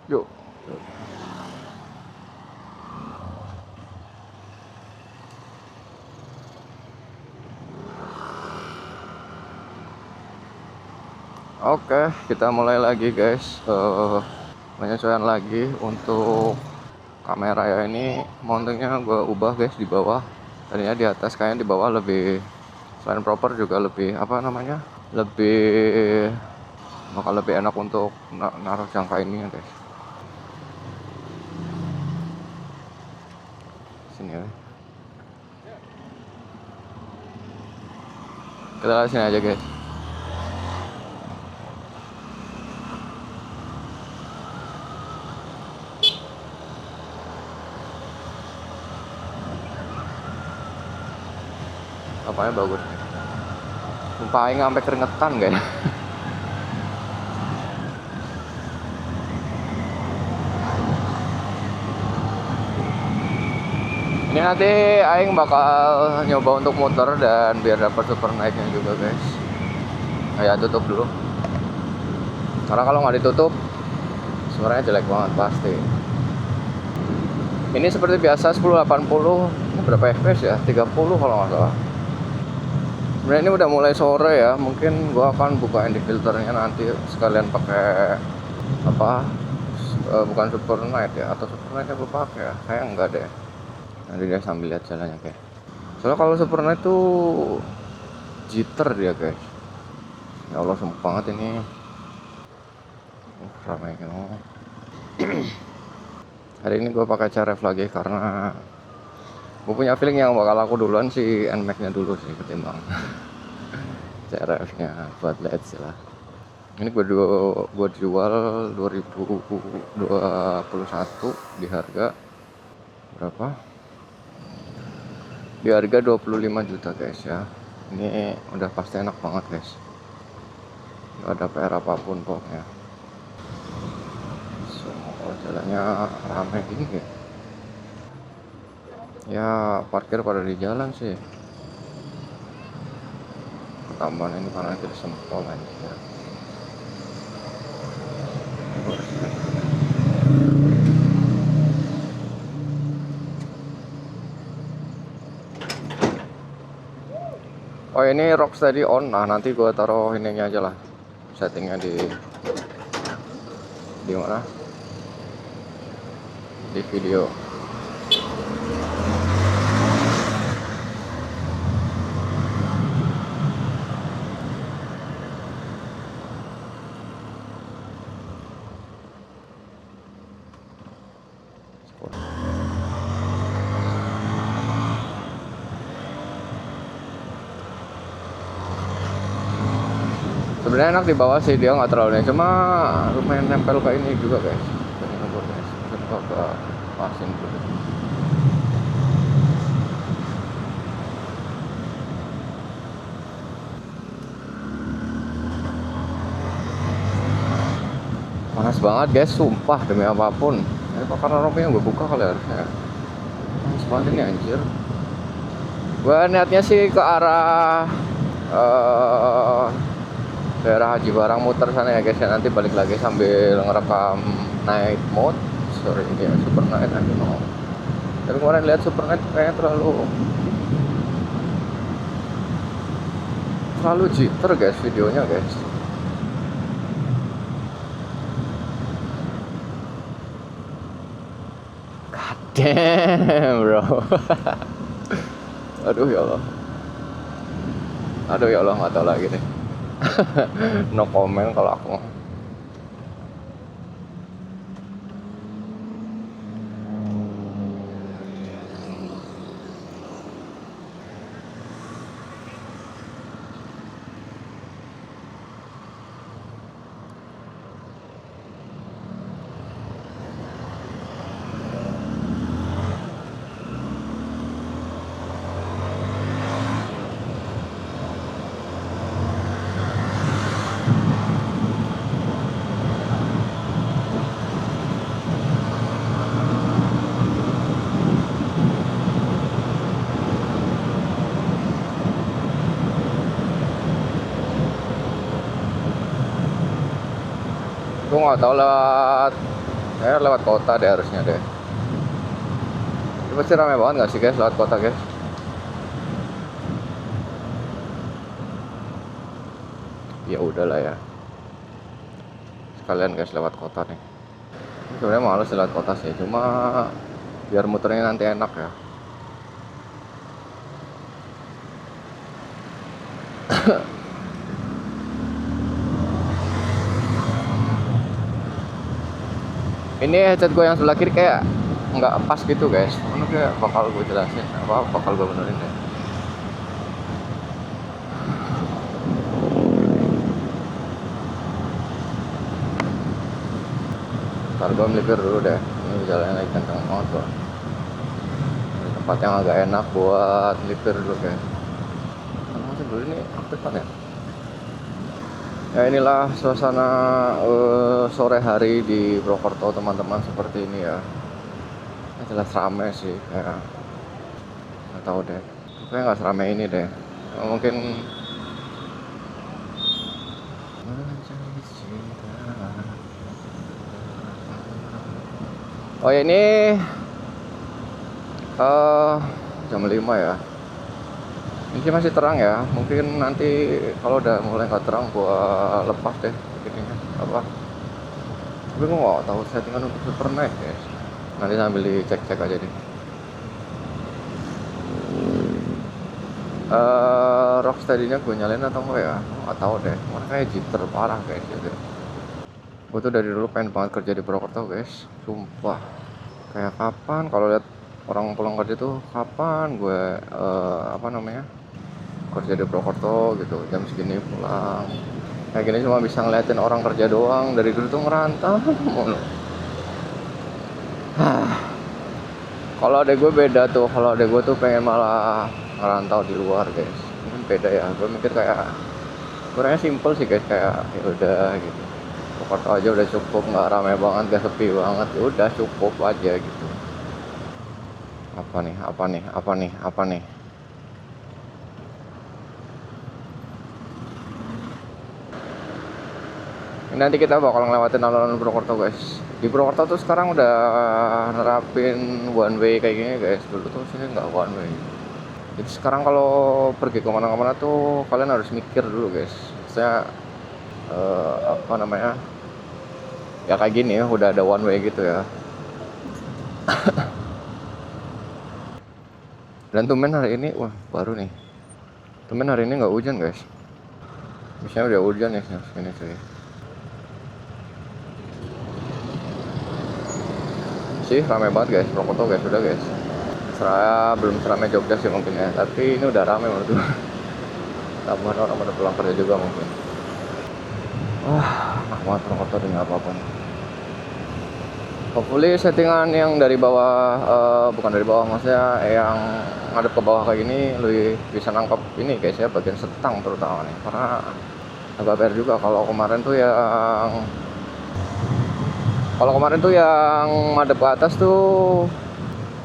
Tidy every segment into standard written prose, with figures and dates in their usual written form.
Yuk. Oke, kita mulai lagi guys. Penyesuaian lagi untuk kamera ya. Ini mountingnya gue ubah guys di bawah. Tadinya di atas, kayaknya di bawah lebih, selain proper juga lebih apa namanya, lebih bakal lebih enak untuk naruh jangka ini ya guys. Sini ya. Kita lihat sini aja guys. Apanya bagus. Sumpah aing sampai keringetan guys. Ini nanti aing bakal nyoba untuk muter dan biar dapat super naiknya juga guys. Kayak tutup dulu. Karena kalau nggak ditutup suaranya jelek banget pasti. Ini seperti biasa 1080. Ini berapa fps ya? 30 kalau nggak salah. Sebenarnya ini udah mulai sore ya. Mungkin gua akan buka ND filternya nanti sekalian pakai apa? Bukan super night ya, atau super night gue pakai ya? Kayak enggak deh. Nanti dia sambil lihat jalannya guys. Soalnya kalau super night tuh jitter dia guys. Ya Allah sumpah banget ini. Ramai kan. Hari ini gue pakai CRF lagi karena gue punya feeling yang bakal aku duluan si NMAX nya dulu sih ketimbang CRF nya buat LED sih lah. Ini gue jual 2021 di harga berapa? Di harga 25 juta guys ya. Ini udah pasti enak banget guys. Gak ada PR apapun pokoknya. So, jalannya ramai gini ya. Ya parkir pada di jalan sih. Ketambahan ini karena kita sempol aja ya. Oh ini Rocksteady on. Nah nanti gue taruh ininya aja lah, settingnya di mana, di video. Sebenarnya enak di bawah sih, dia nggak terlalu nih, cuma lumayan nempel ke ini juga guys. Ini ngebut guys, coba ke pasin dulu. Panas banget guys, sumpah demi apapun. Ini kok karena rompinya gue buka kali harusnya. Panas banget ini anjir. Gue niatnya sih ke arah daerah Haji Barang, muter sana ya guys ya, nanti balik lagi sambil ngerekam night mode. Sorry ini ya, super night aja no. Tapi kemarin lihat super night kayaknya terlalu jitter guys videonya guys. God damn bro. Aduh ya Allah. Aduh ya Allah, nggak tahu lagi deh. No comment kalau aku. Gue nggak tahu lewat Lewat kota deh harusnya deh. Ini pasti ramai banget nggak sih guys lewat kota guys? Ya udahlah ya. Sekalian guys lewat kota nih. Sebenarnya males lewat kota sih, cuma biar muternya nanti enak ya. Ini headset gue yang sebelah kiri kayak nggak pas gitu guys. Ini kayak bakal gue jelasin apa bakal gue benerin deh. Ntar gue melipir dulu deh. Ini jalannya lagi kencang banget kok. Tempat yang agak enak buat melipir dulu guys. Karena masih dulu ini aktif kan ya. Ya inilah suasana sore hari di Purwokerto teman-teman, seperti ini ya. Jelas rame sih, kayak nggak tahu deh, kayak nggak seramai ini deh. Mungkin oh ya ini jam 5 ya. Ini masih terang ya. Mungkin nanti kalau udah mulai nggak terang gua lepas deh begininya apa. Tapi gua nggak tahu settingan untuk super night guys. Nanti sambil dicek-cek aja deh. Rocksteady-nya gue nyalain atau enggak ya? Nggak tahu deh. Makanya jitter parah guys gitu. Gue tuh dari dulu pengen banget kerja di Purwokerto guys. Sumpah. Kayak kapan kalau lihat orang pulang kerja tuh kapan gue apa namanya? Kerja di Purwokerto gitu, jam segini pulang. Kayak gini cuma bisa ngeliatin orang kerja doang. Dari dulu tuh ngerantau. Kalau adek gue beda tuh. Kalau adek gue tuh pengen malah ngerantau di luar guys. Mungkin beda ya. Gue mikir kayak kurangnya simple sih guys, kayak ya udah gitu. Purwokerto aja udah cukup, nggak ramai banget, nggak sepi banget. Ya udah cukup aja gitu. Apa nih? Apa nih? Apa nih? Apa nih? Nanti kita bakal ngelewatin alun-alun Purwokerto guys. Di Purwokerto tuh sekarang udah nerapin one way kayak gini guys. Dulu tuh sini nggak one way. Jadi sekarang kalau pergi kemana-mana tuh kalian harus mikir dulu guys. Maksudnya apa namanya? Ya kayak gini ya, udah ada one way gitu ya. Dan tumben hari ini, wah baru nih. Tumben hari ini nggak hujan guys. Biasanya udah hujan ya sini cuy. Sih ramai banget guys, Purwokerto guys, udah guys. Seraya belum seramai Jogja sih mungkin ya, tapi ini udah ramai menurut gue. Tambahan orang pada pulang kerja juga mungkin. Wah, enak banget Purwokerto dengan apapun. Hopefully settingan yang dari bawah, bukan dari bawah, maksudnya yang ngadep ke bawah kayak gini lebih bisa nangkep ini guys ya, bagian setang terutama nih. Karena agak PR juga kalau kemarin tuh yang madep ke atas tuh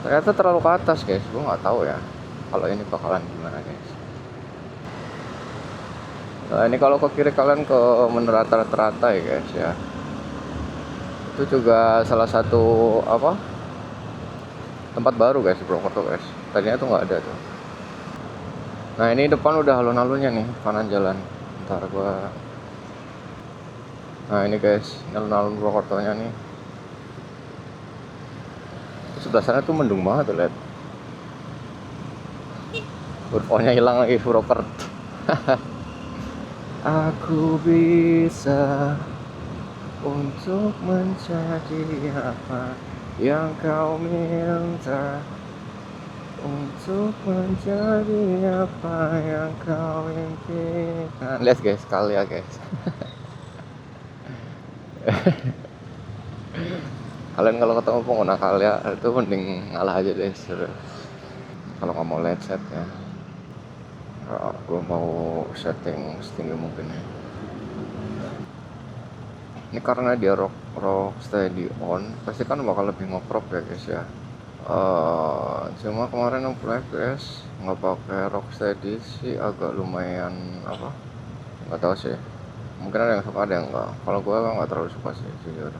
ternyata terlalu ke atas guys. Gue nggak tahu ya kalau ini bakalan gimana guys. Nah ini kalau ke kiri kalian ke Menara Teratai guys ya. Itu juga salah satu apa tempat baru guys di Purwokerto guys. Tadinya tuh nggak ada tuh. Nah ini depan udah alun-alunnya nih, kanan jalan. Ntar gua. Nah ini guys, alun-alun Purwokertonya nih. Sebelah sana tuh mendung banget tuh, lihat. Urfonya hilang lagi Purwokerto. Aku bisa untuk menjadi apa yang kau minta, untuk menjadi apa yang kau impikan. Lihat guys, sekali ya guys. Kalian kalau ketemu pengguna Kalya itu mending ngalah aja deh kalau nggak mau headset ya. Gue mau setting setinggi mungkin ya. Ini karena dia rock steady on, pasti kan bakal lebih ngekrop ya guys ya. Cuma kemarin yang Full FPS nggak pakai rock steady sih agak lumayan apa? Nggak tahu sih. Mungkin ada yang suka ada yang enggak. Kalau gue nggak terlalu suka sih jujur.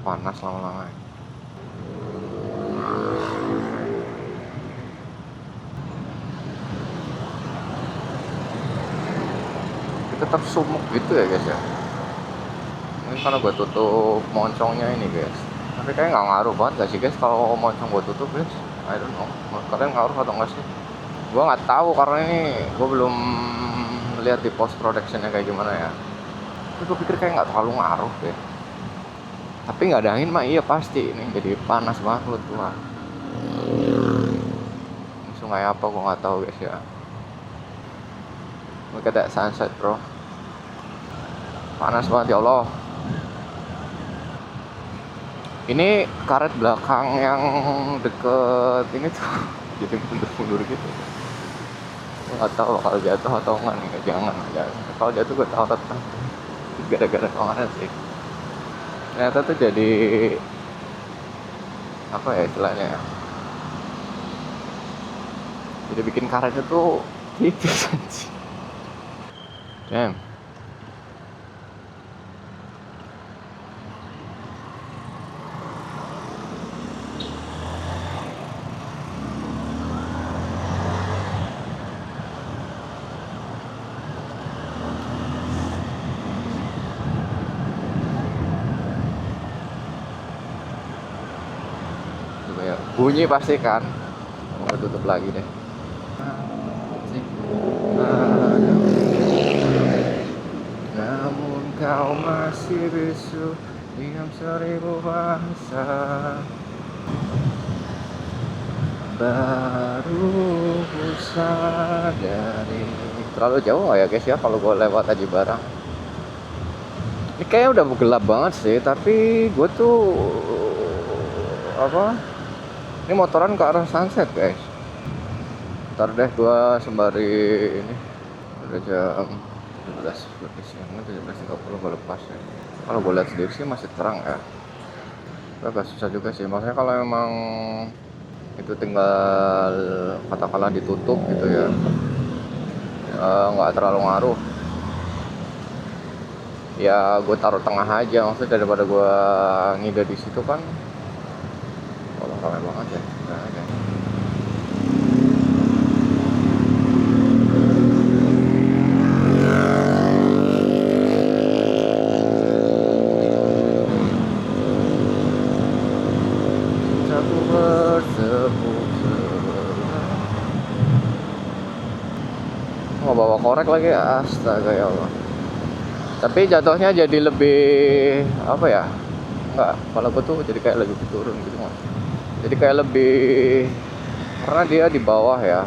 panas lama-lama. Tetap sumuk gitu ya guys ya. Ini karena gue tutup moncongnya ini guys. Tapi kayaknya nggak ngaruh banget gak sih guys kalau moncong gue tutup guys. I don't know. Menurut kalian ngaruh atau enggak sih? Gue nggak tahu karena ini gue belum lihat di post productionnya kayak gimana ya. Tapi gue pikir kayak nggak terlalu ngaruh deh. Tapi nggak ada angin mah iya pasti ini jadi panas banget loh tuh. Sungai apa gue nggak tahu guys ya. Look at that sunset bro. Panas banget ya Allah. Ini karet belakang yang deket ini tuh jadi mundur-mundur gitu. Gue nggak tahu bakal jatuh atau enggak nih. Jangan. Kalau jatuh gue tahu tetap gara-gara kemarin sih. Ternyata tuh jadi apa ya istilahnya ya. Jadi bikin karetnya tuh tipis aja. Damn. Bunyi pasti kan. Mau tutup lagi deh. Namun kau masih bisu diam 1000 bahasa. Baru ku sadari. Terlalu jauh nggak ya guys ya kalau gue lewat Aji Barang? Ini kayaknya udah gelap banget sih, tapi gue tuh apa? Ini motoran ke arah sunset guys. Ntar deh gue sembari ini udah jam 17 lebih siang, 17.30 gue lepas ya. Kalau gue lihat sendiri sih masih terang ya. Agak susah juga sih, maksudnya kalau emang itu tinggal katakanlah ditutup gitu ya, nggak terlalu ngaruh. Ya gue taruh tengah aja, maksudnya daripada gue ngide di situ kan. Kalau ramai banget ya. Nah, okay. Mau bawa korek lagi, astaga ya Allah. Tapi jatuhnya jadi lebih apa ya? Enggak, kepala gue tuh jadi kayak lebih turun gitu mas. Jadi kayak lebih karena dia di bawah ya.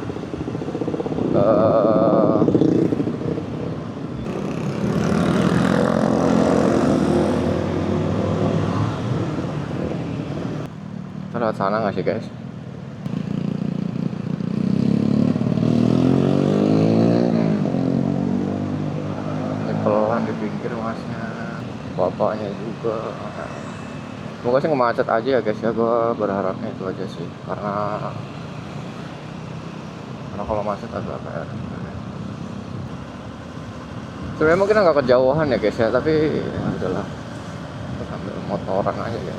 Kita lewat sana nggak sih guys? Pelan di pinggir masnya, bapaknya juga. Semoga sih nggak macet aja ya guys ya, gue berharapnya itu aja sih, karena kalau macet agak kayak sebenarnya mungkin agak kejauhan ya guys ya, tapi ya udahlah, kita sambil motoran aja ya.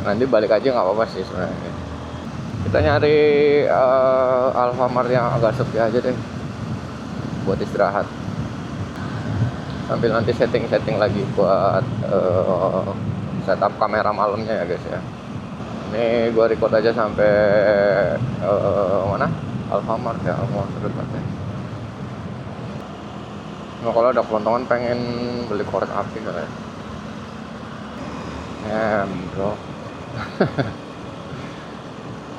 Nanti balik aja nggak apa-apa sih sebenarnya. Kita nyari Alfamart yang agak sepi aja deh buat istirahat. Sambil nanti setting lagi buat setup kamera malamnya ya guys ya. Ini gua record aja sampai mana? Alfamart ya, Alfamart terdekat ya. Nah, kalau ada kelontongan pengen beli korek api kali ya. Bro.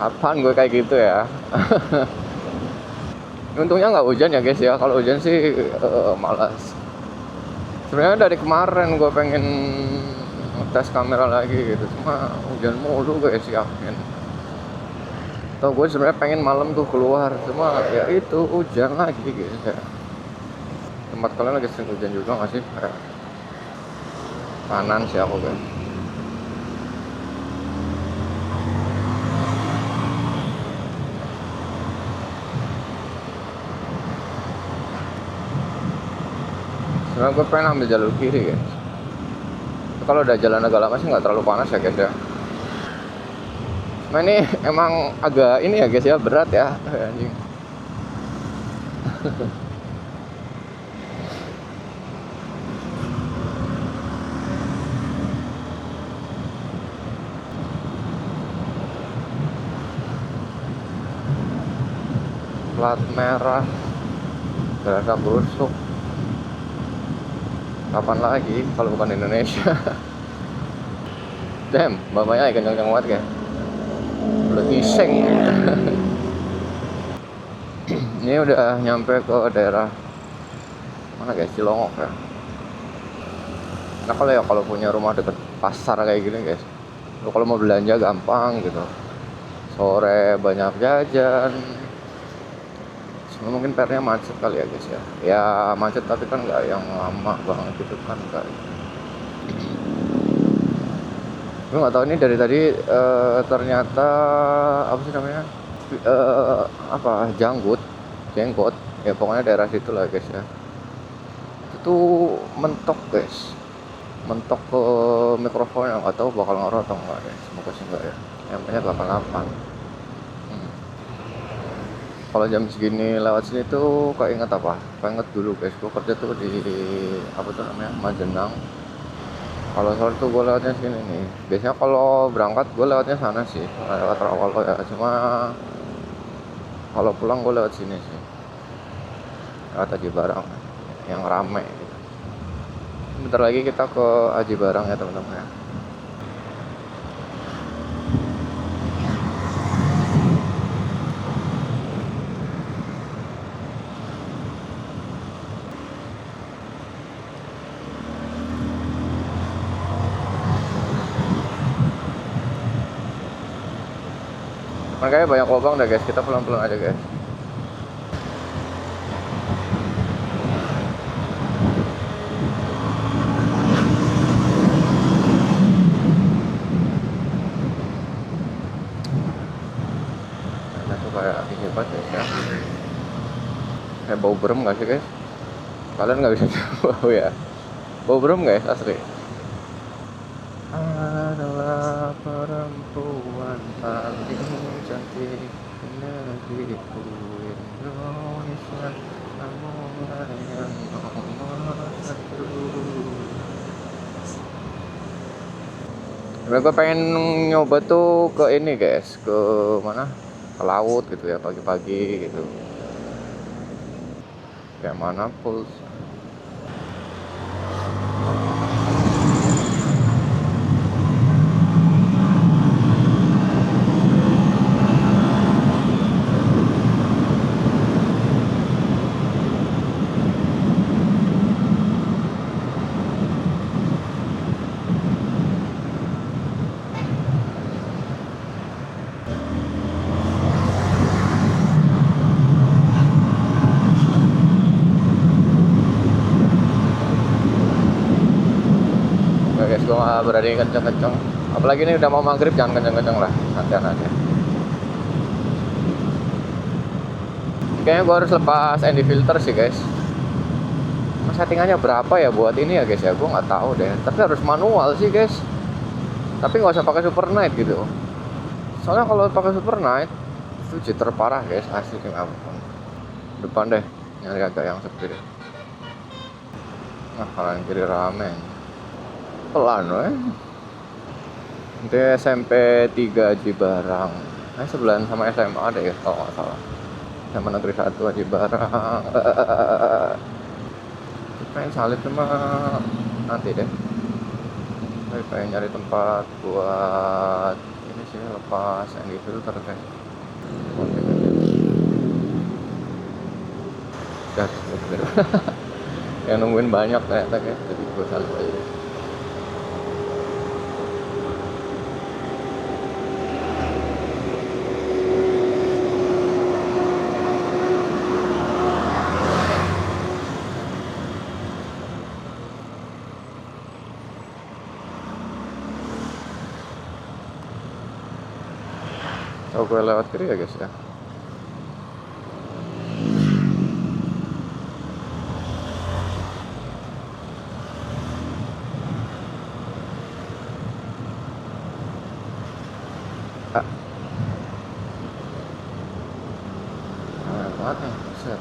Apaan gue kayak gitu ya? Untungnya nggak hujan ya guys ya. Kalau hujan sih malas. Sebenarnya dari kemarin gue pengen tes kamera lagi gitu, cuma hujan mulu guys yakin. Tau gue sebenarnya pengen malam tuh keluar, cuma ya itu hujan lagi gitu ya. Tempat kalian lagi sering hujan juga nggak sih? Kayak kanan sih aku guys. Sebenarnya gue pengen ambil jalur kiri guys. kalau udah jalan agak lama sih nggak terlalu panas ya guys ya. Nah ini emang agak ini ya guys ya, berat ya anjing. Plat merah gerasa busuk, kapan lagi kalau bukan Indonesia. Damn, bapaknya kencang-kencang banget kayak udah iseng. Ini udah nyampe ke daerah mana guys, Cilongok ya. Nah kalau punya rumah deket pasar kayak gini guys, lu kalau mau belanja gampang gitu, sore banyak jajan. Cuma mungkin PR-nya macet kali ya guys ya. Ya macet tapi kan nggak yang lama banget gitu kan, nggak. Gue nggak tahu ini dari tadi ternyata apa sih namanya, apa jenggot ya pokoknya daerah situ lah guys ya. Itu mentok guys, mentok ke mikrofon, yang nggak tahu bakal ngaruh atau enggak deh. Semoga sih enggak ya. Yang banyak 88. Kalau jam segini lewat sini tuh keinget apa? Keinget dulu guys, gue kerja tuh di apa tuh namanya, Majenang. Kalau sore tuh gue lewatnya sini nih. Biasanya kalau berangkat gue lewatnya sana sih, lewat Rawal ya. Cuma kalau pulang gue lewat sini sih, lewat Aji Barang yang rame gitu. Bentar lagi kita ke Aji Barang ya teman-teman ya. Makanya banyak lubang dah guys, kita pelan-pelan aja guys. Nah tuh kayak ini banget guys ya. Kayak bau berem gak sih guys? Kalian gak bisa bau ya? Bau berem guys, asli. Adalah perempuan paling cantik negeriku Indonesia, kamulah yang nomor satu. Gue pengen nyoba tuh ke ini guys, ke mana? Ke laut gitu ya pagi-pagi gitu. Kayak mana Pulse. Guys, gue gak berani kenceng-kenceng. Apalagi ini udah mau maghrib, jangan kenceng-kenceng lah, santai aja. Kayaknya gue harus lepas ND filter sih guys. Settingannya berapa ya buat ini ya guys ya, gue nggak tahu deh. Tapi harus manual sih guys. Tapi nggak usah pakai super night gitu. Soalnya kalau pakai super night itu jitter parah guys, asli ampun. Depan deh, nyari agak yang sepi deh. Nah kanan kiri rame. Pelan weh. Nanti SMP 3 Aji Barang. Sebelahan sama SMA deh ya kalau nggak salah. SMA Negeri 1 Aji Barang. Pengen salib cuma nanti deh. Saya pengen nyari tempat buat ini sih, lepas ND filter kayak. Yang nungguin banyak ternyata kayak, jadi gue salib aja. Oh gue lewat kiri ya guys ya. banget nih, set.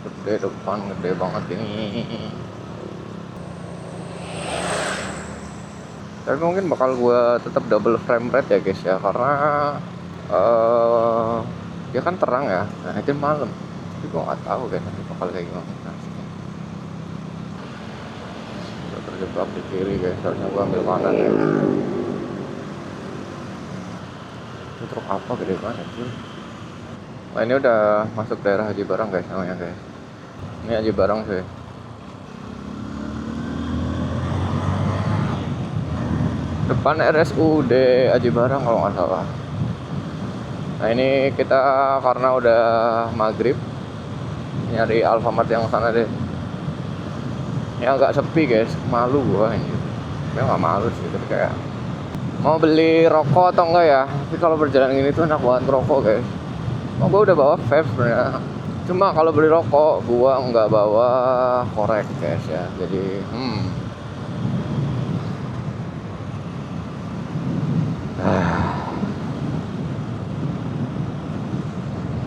Gede depan, gede banget ini. Tapi mungkin bakal gue tetap double frame rate ya guys ya, karena dia kan terang ya, nah itu malam. Tapi gue nggak tahu guys nanti bakal kayak gimana. Udah terjebak di kiri guys, harusnya gue ambil kanan ya. Itu truk apa gede banget sih. Nah ini udah masuk daerah Haji Barang guys namanya guys. Ini Haji Barang sih. Depan RSUD Haji Barang kalau nggak salah. Nah ini kita karena udah maghrib nyari Alfamart yang sana deh. Ini agak sepi guys, malu gua ini. Ya nggak malu sih, tapi kayak mau beli rokok atau enggak ya. Tapi kalau berjalan gini tuh enak banget rokok guys. Oh gua udah bawa vape sebenarnya. Cuma kalau beli rokok gua nggak bawa korek guys ya. Jadi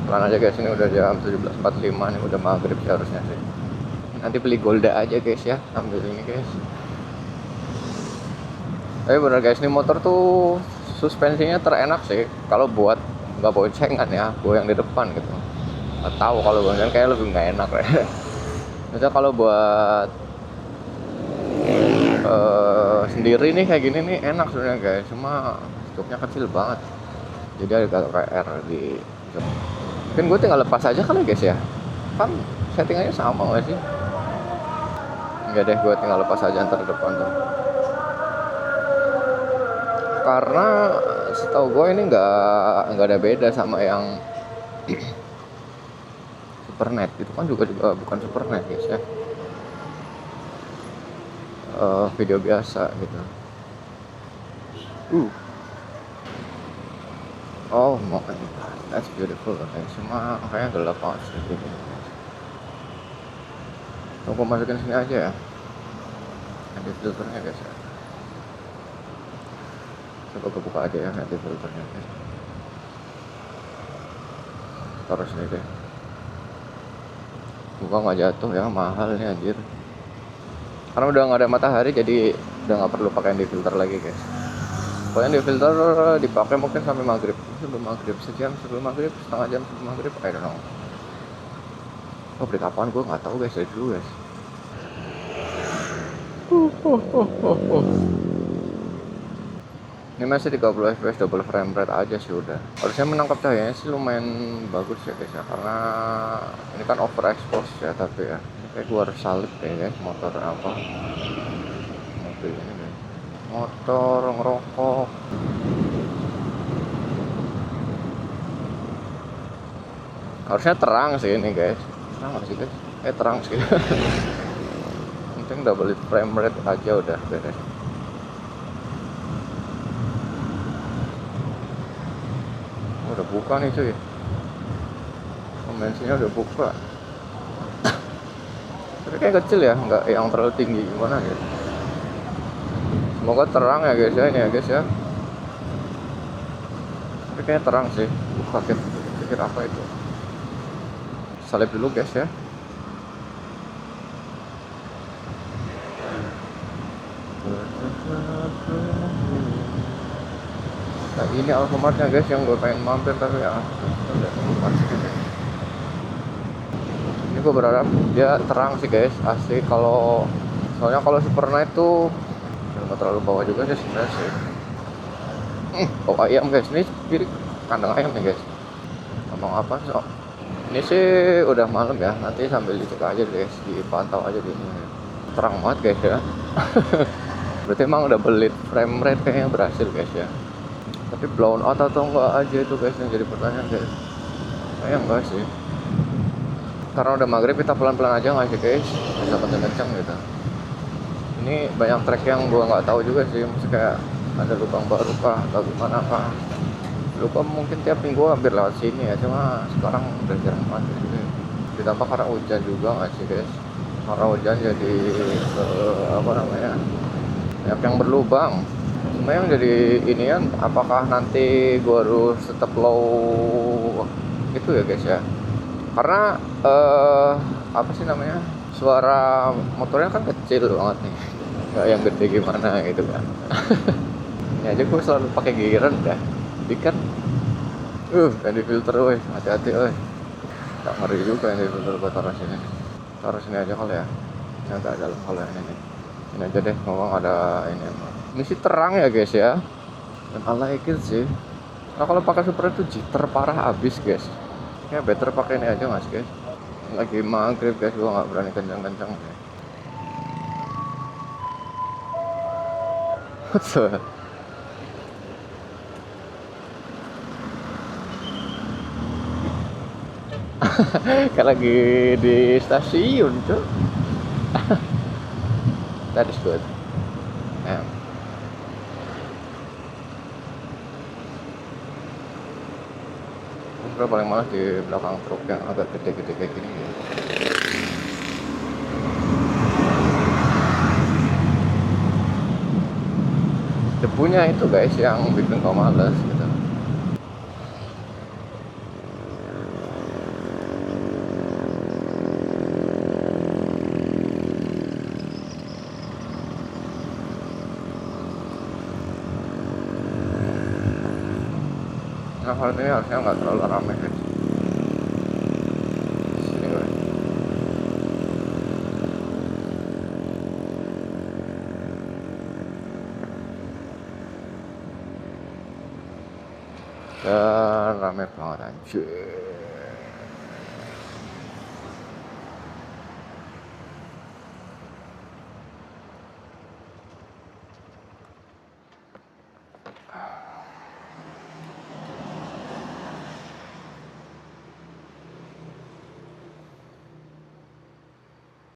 pelan aja guys, ini udah jam 17.45 nih, udah maghrib seharusnya sih. Nanti beli Golda aja guys ya, ambil ini guys. Tapi bener guys, ini motor tuh suspensinya terenak sih kalau buat nggak boncengan ya, gue yang di depan gitu. Nggak tahu kalau boncengan kayak lebih nggak enak ya. Misalnya kalau buat sendiri nih kayak gini nih enak sebenarnya guys, cuma stoknya kecil banget. Jadi agak kayak R di mungkin gue tinggal lepas aja kali guys ya, kan settingannya sama nggak sih? Enggak deh, gue tinggal lepas aja antar depan tuh, karena setahu gue ini nggak ada beda sama yang Supernet. Itu kan juga bukan Supernet guys ya, video biasa gitu. Oh my god, that's beautiful guys. Cuma kayaknya gelap banget sih gitu. Aku masukin sini aja ya, nanti filternya guys ya. Coba kebuka aja ya nanti filternya guys. Taruh sini deh. Buka nggak jatuh ya, mahal nih anjir. Karena udah nggak ada matahari jadi udah nggak perlu pakai di filter lagi guys. Pokoknya di filter dipakai mungkin sampai maghrib. Sebelum maghrib, sejam sebelum maghrib, setengah jam sebelum maghrib, I don't know. Oh beli kapan gue nggak tahu guys, dari dulu guys. Ini masih 30 fps double frame rate aja sih udah. Harusnya menangkap cahayanya sih lumayan bagus ya guys ya, karena ini kan overexpose ya. Tapi ya ini kayak gue harus salib ya guys, motor apa mobil ini guys, motor ngerokok. Harusnya terang sih ini guys, terang nggak sih guys? Terang sih. Penting double frame rate aja udah beres. Udah buka nih cuy, dimensinya udah buka. Tapi kayak kecil ya, nggak yang terlalu tinggi gimana gitu. Semoga terang ya guys ya, ini ya guys ya. Tapi kayaknya terang sih, kaget pikir apa itu. Salib dulu guys ya. Nah ini Alfamartnya guys yang gue pengen mampir, tapi ya ini gue berharap dia terang sih guys, asli. Soalnya kalau Supernight tuh nggak terlalu bawah juga sih sebenarnya sih. Bau ayam guys, ini kiri kandang ayam nih guys. Ngomong apa sih? Ini sih udah malam ya, nanti sambil dicek aja guys, dipantau aja di sini. Terang banget guys ya. Berarti emang udah belit frame rate kayaknya berhasil guys ya. Tapi blown out atau enggak aja itu guys yang jadi pertanyaan guys. Kayaknya enggak sih, karena udah maghrib kita pelan-pelan aja nggak sih guys, bisa kenceng-kenceng gitu. Ini banyak track yang gua nggak tahu juga sih, maksudnya kayak ada lubang baru kah atau gimana kah. Lupa, mungkin tiap minggu hampir lewat sini ya, cuma sekarang udah jarang banget gitu. Ditambah karena hujan juga nggak sih guys, karena hujan jadi apa namanya, yang berlubang. Cuma yang jadi ini kan, apakah nanti gua harus tetap low itu ya guys ya, karena apa sih namanya, suara motornya kan kecil banget nih, nggak yang gede gimana gitu kan. Ini aja gue selalu pakai gigiran dah, jadi kan yang di filter, woi hati-hati, woi tak ngeri juga yang di filter. Gue taruh sini aja kali ya, agak dalam kalau yang ini aja deh. Ngomong ada ini sih terang ya guys ya, dan I like it sih. Nah kalau pakai super itu jitter parah abis guys, ya better pakai ini aja mas guys. Lagi maghrib guys, gua nggak berani kencang-kencang. Betul. Kayak lagi di stasiun tuh. That is good. Yeah. Gue paling males di belakang truk yang agak gede-gede kayak gini. Debunya itu guys yang bikin kau males gitu. Nah hari ini harusnya nggak terlalu ramai guys. Sini guys. Dan ramai banget anjir.